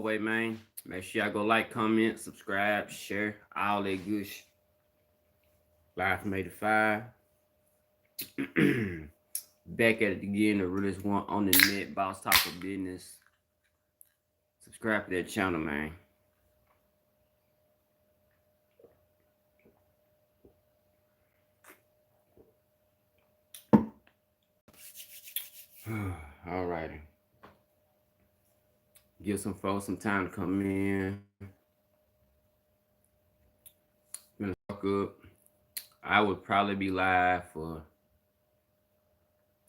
Way, man. Make sure y'all go like, comment, subscribe, share, all that good Live from 85. Back at it again, the realest one on the net, boss talk of business. Subscribe to that channel, man. Alrighty. Give some folks some time to come in. Gonna talk up. I would probably be live for,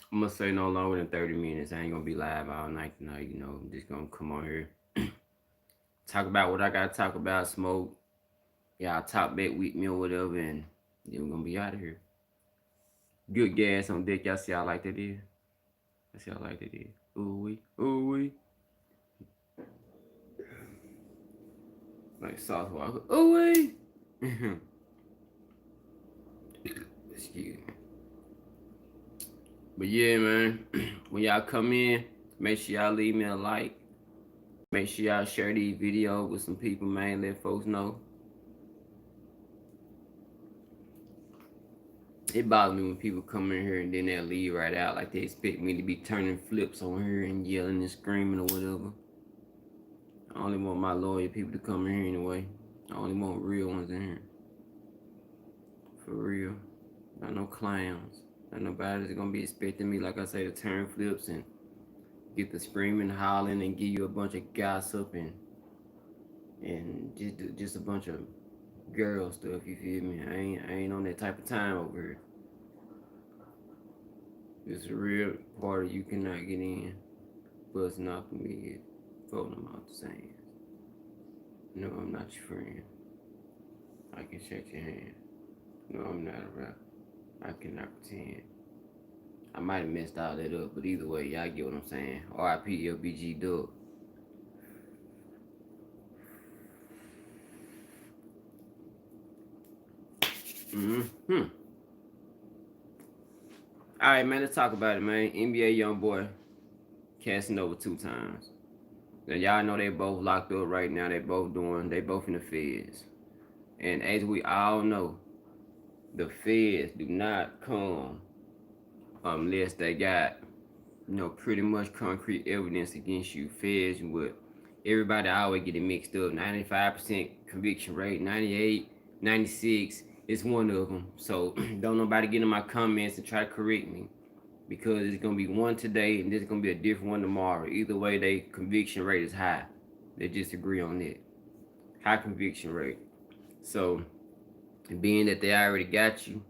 I'm gonna say no longer than 30 minutes. I ain't gonna be live all night tonight, I'm just gonna come on here. Talk about what I gotta talk about, smoke. Y'all talk back with me or whatever, and then we're gonna be out of here. Good gas on deck. Y'all see how I like that is? I see how I like that is. Ooh wee. Like sauce water. Ooh wee. Excuse me. But yeah, man. When y'all come in, make sure y'all leave me a like. Make sure y'all share these videos with some people, man. Let folks know. It bothers me when people come in here and then they'll leave right out like they expect me to be turning flips on here and yelling and screaming or whatever. I only want my loyal people to come in here anyway. I only want real ones in here. For real. Not no clowns. Not nobody's gonna be expecting me, like I say, to turn flips and get the screaming, hollering, and give you a bunch of gossip and just a bunch of girl stuff. You feel me? I ain't on that type of time over here. It's a real party you cannot get in. Buzzing off of me, folding them out the same. No, I'm not your friend. I can shake your hand. No, I'm not a rap. I cannot pretend. I might have messed all that up, but either way, y'all get what I'm saying. R.I.P. LBG Dub. Mm-hmm. Alright, man, let's talk about it, man. NBA Youngboy, Casanova2x. Now, y'all know they both locked up right now. They both in the feds. And as we all know, the feds do not come unless they got, pretty much concrete evidence against you. Feds with everybody always get it mixed up. 95% conviction rate, 98, 96. It's one of them. So don't nobody get in my comments and try to correct me, because it's gonna be one today and there's gonna be a different one tomorrow. Either way, they conviction rate is high. They just agree on that. High conviction rate. So being that they already got you,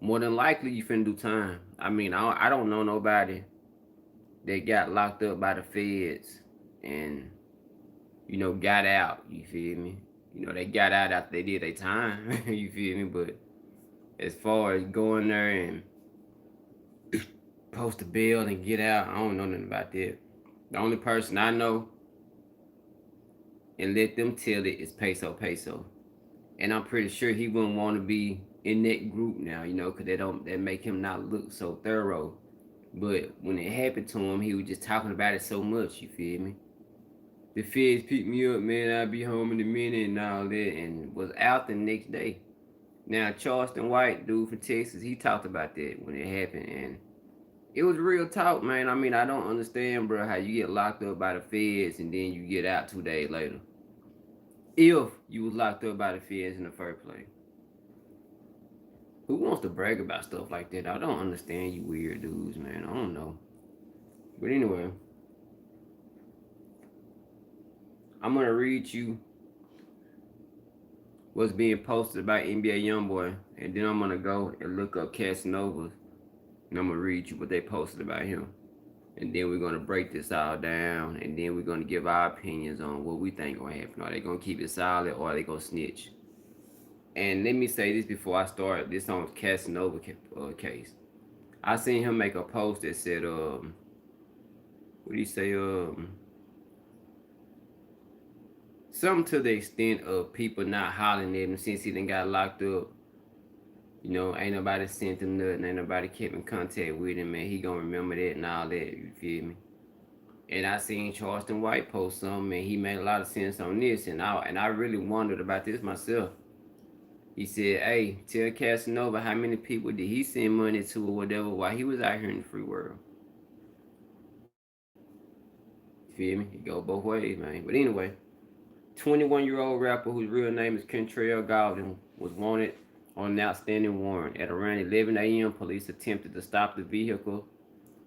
more than likely you finna do time. I mean, I don't know nobody that got locked up by the feds and, got out. You feel me? They got out after they did their time. You feel me? But as far as going there and post a bill and get out, I don't know nothing about that. The only person I know and let them tell it is Peso. And I'm pretty sure he wouldn't want to be in that group now, because that make him not look so thorough. But when it happened to him, he was just talking about it so much, you feel me? The feds picked me up, man, I'll be home in a minute and all that, and was out the next day. Now, Charleston White, dude from Texas, he talked about that when it happened, and it was real talk, man. I mean, I don't understand, bro, how you get locked up by the feds and then you get out 2 days later. If you was locked up by the feds in the first place. Who wants to brag about stuff like that? I don't understand you weird dudes, man. I don't know. But anyway, I'm going to read you what's being posted about NBA Youngboy, and then I'm going to go and look up Casanova, and I'm going to read you what they posted about him. And then we're going to break this all down, and then we're going to give our opinions on what we think going to happen. Are they going to keep it solid, or are they going to snitch? And let me say this before I start this on Casanova case. I seen him make a post that said, what do you say, something to the extent of people not hollering at him since he done got locked up. Ain't nobody sent him nothing, ain't nobody kept in contact with him, man. He gonna remember that and all that, you feel me? And I seen Charleston White post something, and he made a lot of sense on this, and I really wondered about this myself. He said, "Hey, tell Casanova how many people did he send money to or whatever while he was out here in the free world." You feel me? It go both ways, man. But anyway, 21-year-old rapper whose real name is Kentrell Gaulden was wanted on an outstanding warrant. At around 11 a.m., police attempted to stop the vehicle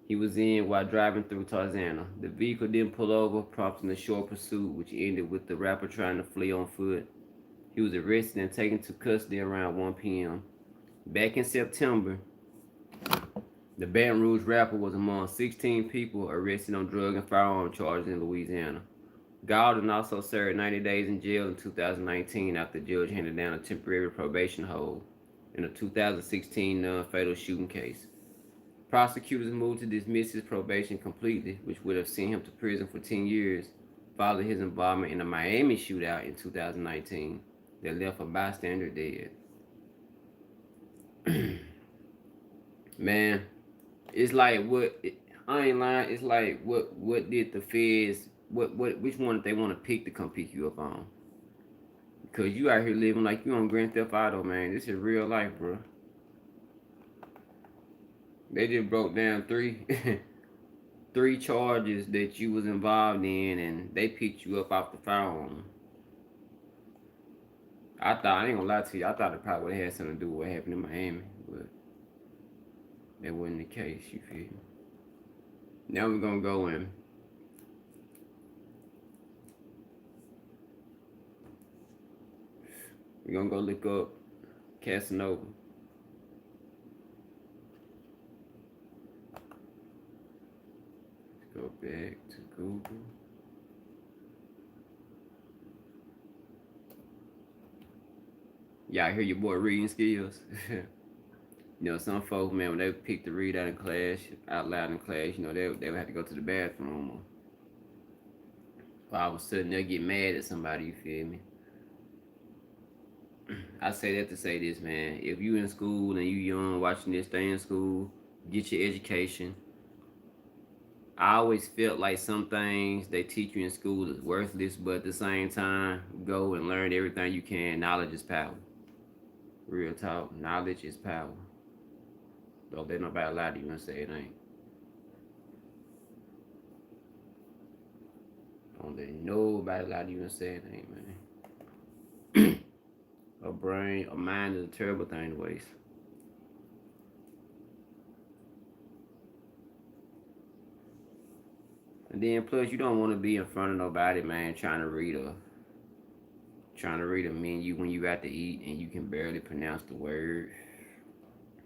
he was in while driving through Tarzana. The vehicle didn't pull over, prompting a short pursuit, which ended with the rapper trying to flee on foot. He was arrested and taken to custody around 1 p.m. Back in September, the Baton Rouge rapper was among 16 people arrested on drug and firearm charges in Louisiana. Gaulden also served 90 days in jail in 2019 after the judge handed down a temporary probation hold in a 2016 non-fatal shooting case. Prosecutors moved to dismiss his probation completely, which would have sent him to prison for 10 years following his involvement in a Miami shootout in 2019 that left a bystander dead. Man, it's like I ain't lying. It's like what did the feds which one did they want to pick to come pick you up on? Because you out here living like you on Grand Theft Auto, man. This is real life, bro. They just broke down three three charges that you was involved in, and they picked you up off the phone. I ain't gonna lie to you, I thought it probably would have had something to do with what happened in Miami, but that wasn't the case, you feel me? Now we're gonna go in. We're gonna go look up Casanova. Let's go back to Google. Y'all hear your boy reading skills? You know, some folks, man, when they pick to read out loud in class, you know, they would have to go to the bathroom. Or all of a sudden they'll get mad at somebody, you feel me? I say that to say this, man. If you in school and you young watching this, stay in school, get your education. I always felt like some things they teach you in school is worthless, but at the same time, go and learn everything you can. Knowledge is power. Real talk. Knowledge is power. Don't let nobody lie to you and say it ain't. Don't let nobody lie to you and say it ain't, man. A mind is a terrible thing to waste. And then plus you don't want to be in front of nobody, man, trying to read a menu when you got to eat and you can barely pronounce the word.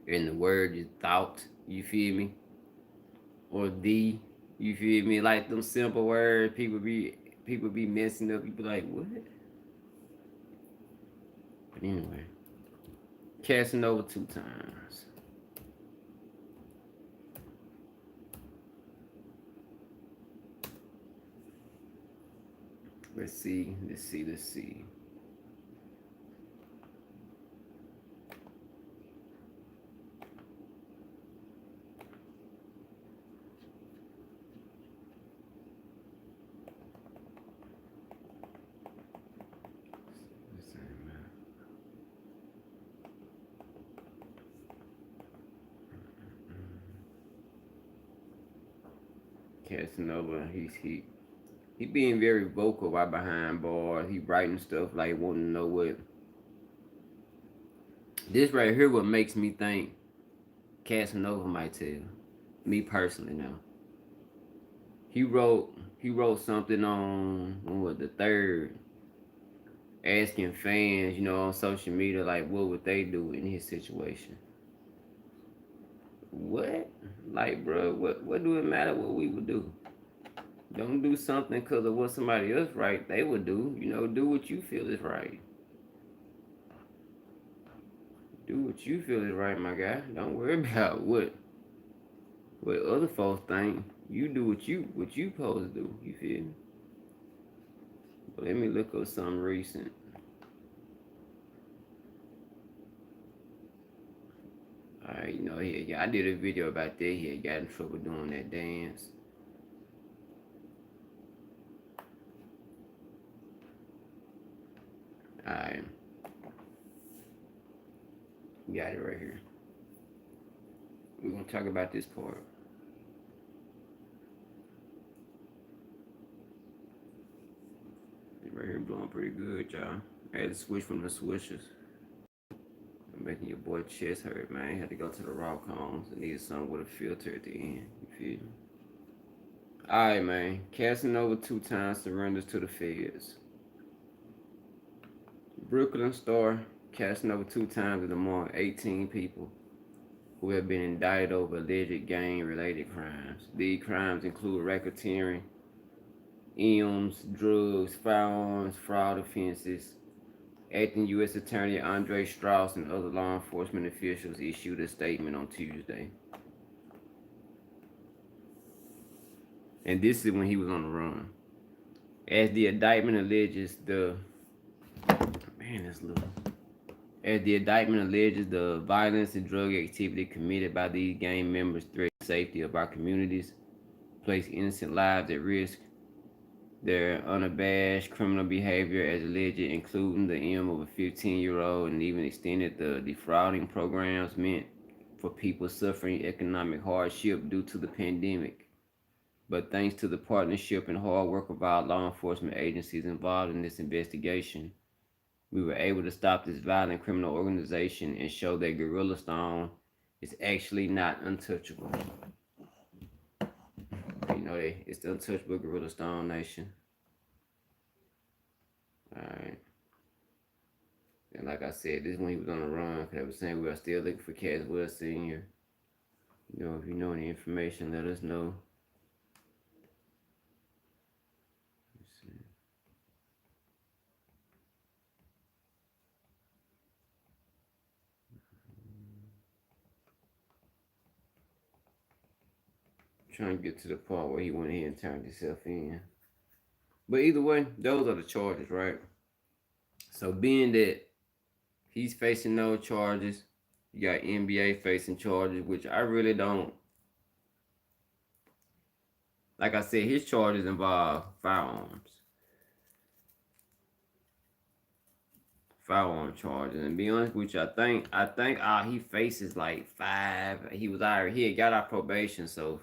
And the word is thought, you feel me? Or you feel me? Like them simple words, people be messing up. You be like, what? But anyway, Casanova2x. Let's see. Casanova, he being very vocal right behind bars. He writing stuff like wanting to know what this right here. What makes me think Casanova might tell me personally. Now he wrote something on when was the third, asking fans, you know, on social media like what would they do in his situation. What? Like, bro, what do it matter what we would do? Don't do something because of what somebody else right they would do. You know, do what you feel is right. Do what you feel is right, my guy. Don't worry about what other folks think. You do what you supposed to do. You feel me? But let me look up something recent. Alright, you know, yeah, I did a video about that. He got in trouble doing that dance. Alright. We got it right here. We're gonna talk about this part. It's right here blowing pretty good, y'all. I had to switch from the swishers. I'm making your boy chest hurt, man. Had to go to the raw cones. I needed something with a filter at the end. You feel me? Alright, man. Casanova2x surrenders to the feds. Brooklyn star Casanova2x is among 18 people who have been indicted over alleged gang-related crimes. These crimes include racketeering, IMS, drugs, firearms, fraud offenses. Acting U.S. Attorney Andre Strauss and other law enforcement officials issued a statement on Tuesday. And this is when he was on the run. As the indictment alleges, the violence and drug activity committed by these gang members threaten the safety of our communities, place innocent lives at risk. Their unabashed criminal behavior as alleged, including the aim of a 15-year-old, and even extended the defrauding programs meant for people suffering economic hardship due to the pandemic. But thanks to the partnership and hard work of our law enforcement agencies involved in this investigation, we were able to stop this violent criminal organization and show that Gorilla Stone is actually not untouchable. You know, it's the untouchable Gorilla Stone Nation. Alright. And like I said, this is when he was on the run, because I was saying we are still looking for Caswell Sr. You know, if you know any information, let us know. Let's see. Trying to get to the part where he went ahead and turned himself in. But either way, those are the charges, right? So being that he's facing no charges, you got NBA facing charges, which I really don't. Like I said, his charges involve firearms. Firearm charges. And to be honest with you, I think he faces like 5. He had got out probation, so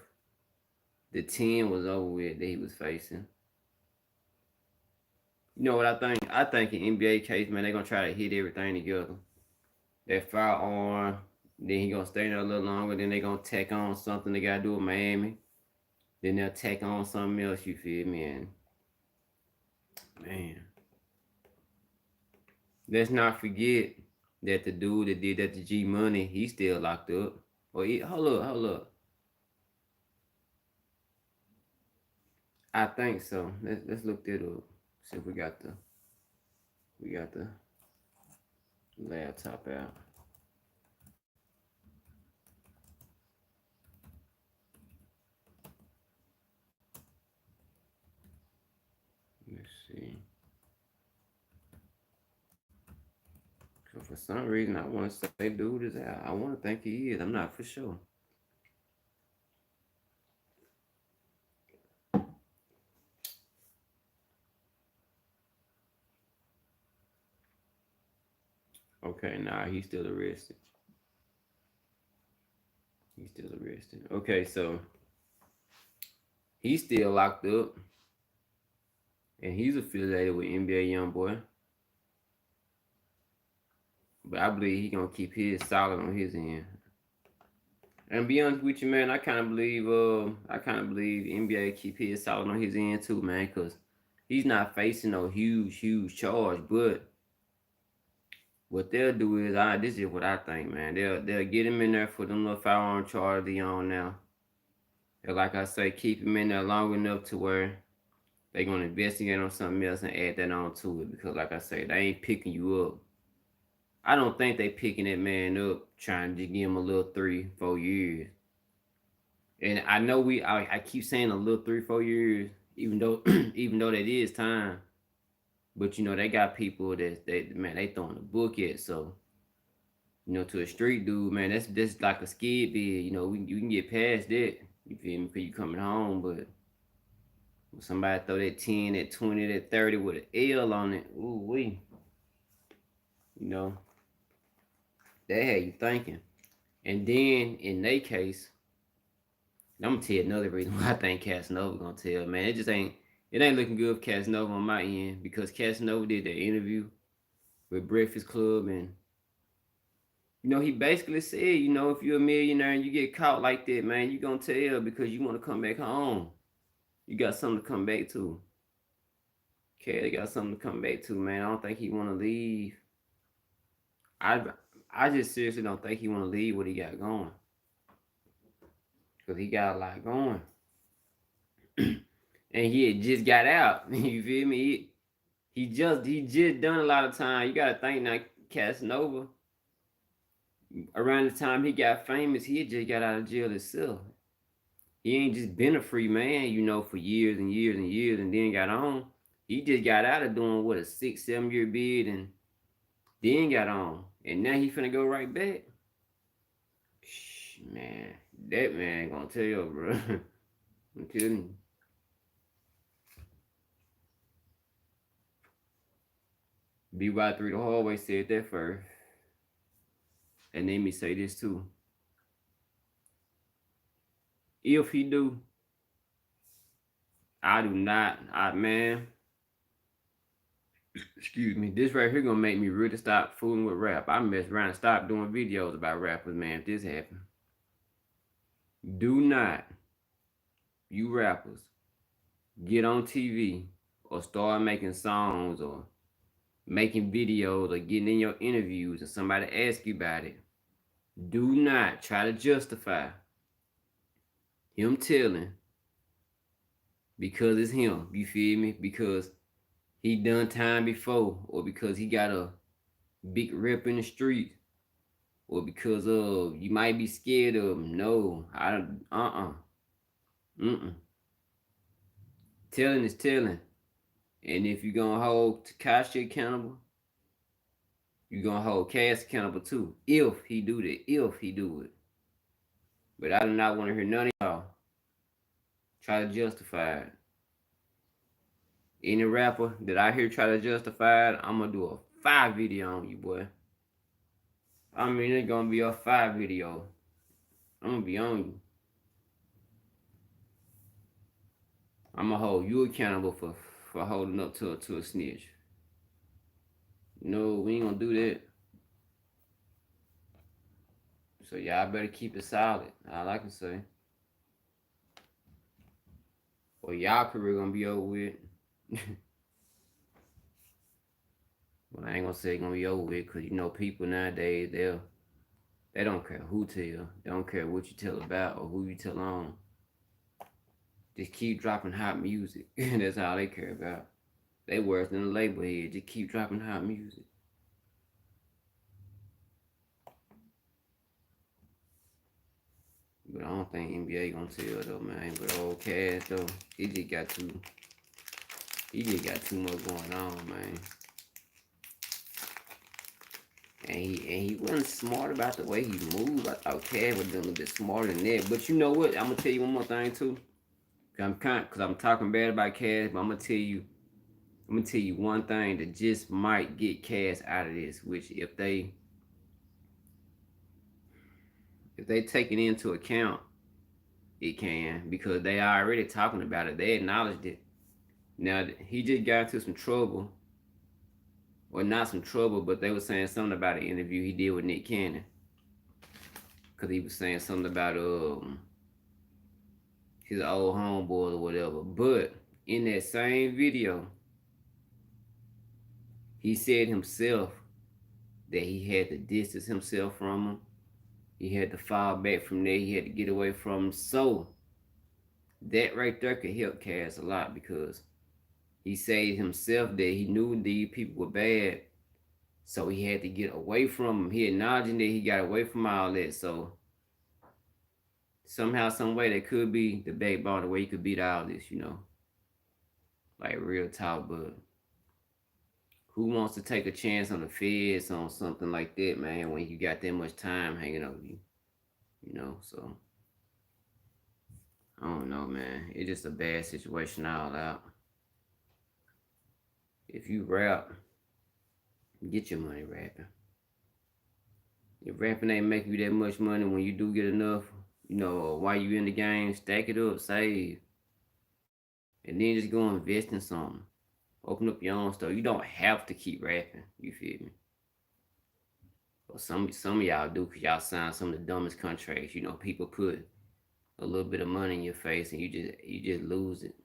the 10 was over with that he was facing. You know what I think? I think in NBA case, man, they're gonna try to hit everything together. That firearm, then he gonna stay there a little longer, then they gonna tack on something they gotta do with Miami. Then they'll tack on something else, you feel me? And man. Let's not forget that the dude that did that to G Money, he's still locked up. Hold up. I think so. Let's look that up. See if we got the laptop out. Let's see. So for some reason, I want to say dude is out. I want to think he is. I'm not for sure. Okay, nah, he's still arrested. Okay, so he's still locked up. And he's affiliated with NBA Youngboy. But I believe he's going to keep his solid on his end. And to be honest with you, man, I kind of believe NBA keep his solid on his end too, man, because he's not facing no huge charge. But what they'll do is, this is what I think, man. They'll get him in there for them little firearm charges he on now. And like I say, keep him in there long enough to where they're going to investigate on something else and add that on to it. Because like I say, they ain't picking you up. I don't think they picking that man up trying to give him a little 3-4 years. And I know I keep saying a little 3-4 years, even though that is time. But you know, they got people that they throwing the book at. So, you know, to a street dude, man, that's like a skid bid. You know, you can get past that. You feel me? Because you coming home, but when somebody throw that 10, that 20, that 30 with an L on it, ooh wee. You know, that had you thinking. And then in their case, I'm gonna tell you another reason why I think Casanova gonna tell, man. It ain't looking good for Casanova on my end because Casanova did that interview with Breakfast Club, and he basically said, if you're a millionaire and you get caught like that, man, you gonna tell because you want to come back home. You got something to come back to. They got something to come back to, man. I don't think he want to leave. I just seriously don't think he want to leave what he got going, because he got a lot going. And he had just got out. You feel me? He just done a lot of time. You gotta think now, Casanova. Around the time he got famous, he had just got out of jail himself. He ain't just been a free man, for years and years and years, and then got on. He just got out of doing what, a 6-7 year bid, and then got on, and now he finna go right back. Man, that man gonna tell you, bro. I'm telling you. BY3 the hallway said that first. And let me say this too. If he do, I do not, man. Excuse me. This right here gonna make me really stop fooling with rap. I mess around and stop doing videos about rappers, man, if this happen. Do not, you rappers, get on TV or start making songs or making videos or getting in your interviews and somebody ask you about it. Do not try to justify him telling because it's him, you feel me? Because he done time before, or because he got a big rep in the street, or because of you might be scared of him. No, I don't. Telling is telling, and if you're gonna hold Cashapp accountable, you're gonna hold Cass accountable too. If he do it, but I do not want to hear none of y'all try to justify it. Any rapper that I hear try to justify it, I'm gonna do a 5 video on you, boy. I mean, it's gonna be a 5 video. I'm gonna be on you. I'm gonna hold you accountable for holding up to a snitch. No, we ain't gonna do that. So y'all better keep it solid. All I can say. Or y'all career gonna be over with. But I ain't gonna say it's gonna be over with, cause people nowadays they don't care who tell, they don't care what you tell about or who you tell on. Just keep dropping hot music. That's all they care about. They worse than the label head. Just keep dropping hot music. But I don't think NBA gonna tell though, man. But old Cash though, he just got too much going on, man. And he wasn't smart about the way he moved. I thought Cash was a little bit smarter than that. But you know what? I'm gonna tell you one more thing too. Cause I'm talking bad about Cash, but I'm gonna tell you one thing that just might get Cash out of this. Which if they take it into account, it can, because they are already talking about it. They acknowledged it. Now he just got into some trouble. Or not some trouble, but they were saying something about an interview he did with Nick Cannon. Cause he was saying something about his old homeboy or whatever. But in that same video, he said himself that he had to distance himself from him. He had to fall back from there. He had to get away from him. So that right there could help Cass a lot, because he said himself that he knew these people were bad, so he had to get away from them. He acknowledged that he got away from all that. So somehow, some way, that could be the backbone, the way he could beat all this, like real talk. But who wants to take a chance on the feds on something like that, man, when you got that much time hanging over you? So I don't know, man. It's just a bad situation all out. If you rap, Get your money rapping. If rapping ain't making you that much money, when you do get enough, while you in the game, stack it up, save, and then just go invest in something. Open up your own stuff. You don't have to keep rapping. You feel me? But some of y'all do, cause y'all sign some of the dumbest contracts. People put a little bit of money in your face and you just lose it.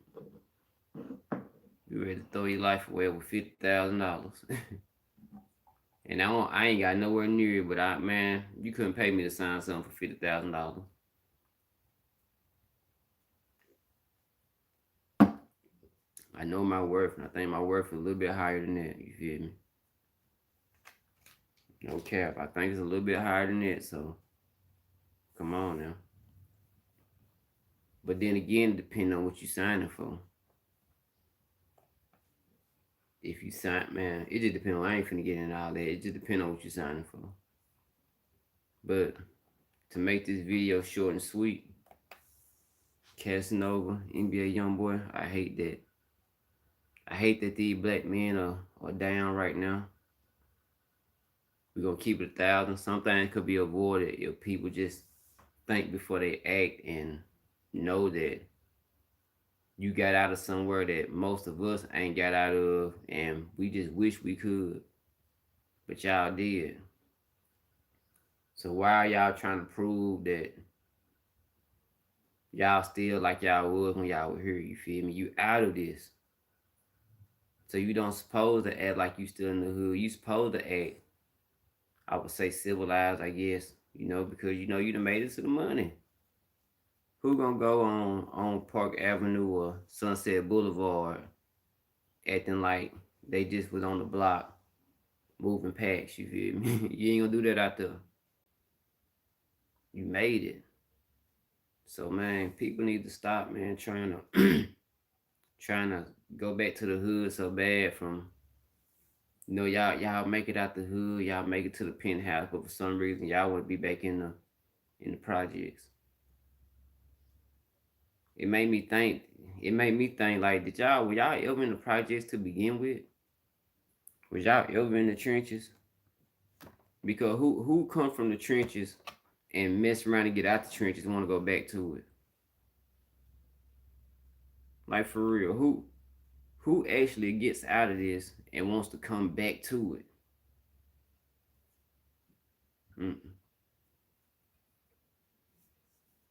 You ready to throw your life away with $50,000. And I ain't got nowhere near it, but man, you couldn't pay me to sign something for $50,000. I know my worth, and I think my worth is a little bit higher than that. You feel me? No cap. I think it's a little bit higher than that. So, come on now. But then again, depending on what you signing for. If you sign, man, it just depends on. I ain't finna get into all that. It just depends on what you signing for. But to make this video short and sweet, Casanova, NBA Youngboy, I hate that. I hate that these black men are down right now. We're gonna keep it 1,000. Some things could be avoided if people just think before they act and know that you got out of somewhere that most of us ain't got out of, and we just wish we could, but y'all did. So why are y'all trying to prove that y'all still like y'all was when y'all were here? You feel me? You out of this. So you don't supposed to act like you still in the hood. You supposed to act, I would say, civilized, I guess, because you done made it to the money. Who gonna go on Park Avenue or Sunset Boulevard acting like they just was on the block moving packs, you feel me? You ain't gonna do that out there. You made it. So man, people need to stop, man, trying to go back to the hood so bad from y'all make it out the hood, y'all make it to the penthouse, but for some reason y'all want to be back in the projects. It made me think like, were y'all ever in the projects to begin with? Was y'all ever in the trenches? Because who come from the trenches and mess around and get out the trenches and want to go back to it? Like, for real, who actually gets out of this and wants to come back to it?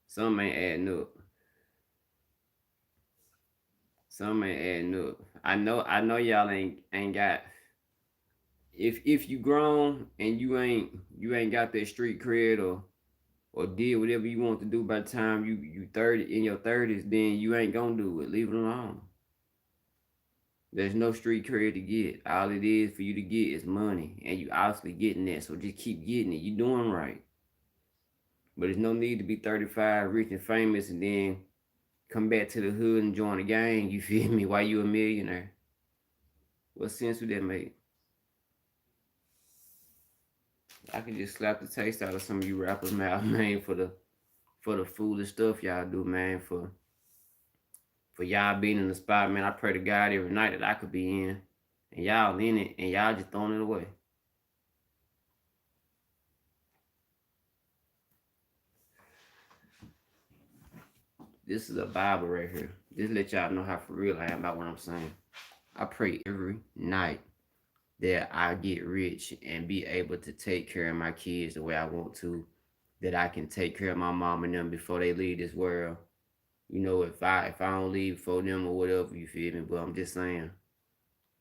Some ain't adding up. Some ain't adding up. I know y'all ain't got. If you grown and you ain't got that street cred or did whatever you want to do by the time you 30 in your 30s, then you ain't gonna do it. Leave it alone. There's no street cred to get. All it is for you to get is money, and you obviously getting that. So just keep getting it. You doing right. But there's no need to be 35, rich and famous, and then come back to the hood and join the gang. You feel me? Why you a millionaire? What sense would that make? I could just slap the taste out of some of you rappers' mouth, man, for the foolish stuff y'all do, man. For y'all being in the spot, man. I pray to God every night that I could be in, and y'all in it, and y'all just throwing it away. This is a Bible right here. Just let y'all know how for real I am about what I'm saying. I pray every night that I get rich and be able to take care of my kids the way I want to, that I can take care of my mom and them before they leave this world. If I don't leave for them or whatever, you feel me? But I'm just saying,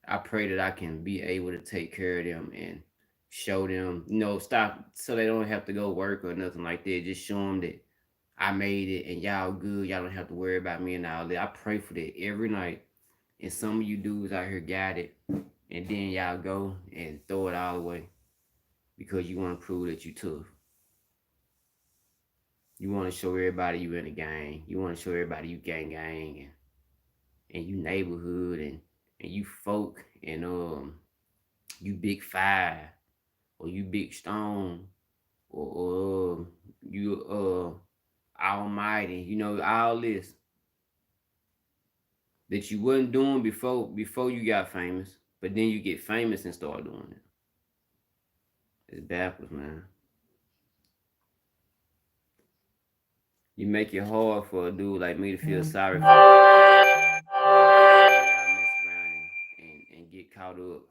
I pray that I can be able to take care of them and show them, stop so they don't have to go work or nothing like that. Just show them that I made it and y'all good. Y'all don't have to worry about me and all that. I pray for that every night. And some of you dudes out here got it, and then y'all go and throw it all away because you want to prove that you tough. You want to show everybody you in a gang. You want to show everybody you gang and you neighborhood and you folk and you big five or you big stone or you almighty. All this that you wasn't doing before you got famous, but then you get famous and start doing it. It's backwards, man. You make it hard for a dude like me to feel sorry for you. Y'all mess around and get caught up.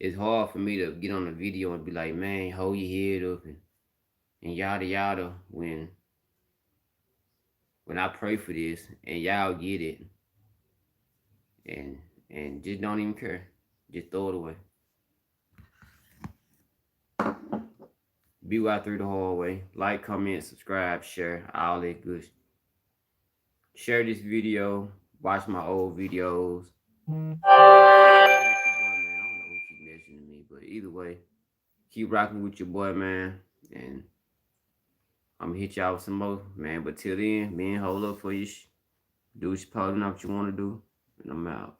It's hard for me to get on the video and be like, man, hold your head up and yada yada when I pray for this and y'all get it and just don't even care. Just throw it away. BY3 the whole way. Like, comment, subscribe, share, all that good. Share this video. Watch my old videos. I don't know who keep messaging me, but either way, keep rocking with your boy, man. And I'm gonna hit y'all with some more, man. But till then, man, hold up for you. Do what you're probably not what you want to do. And I'm out.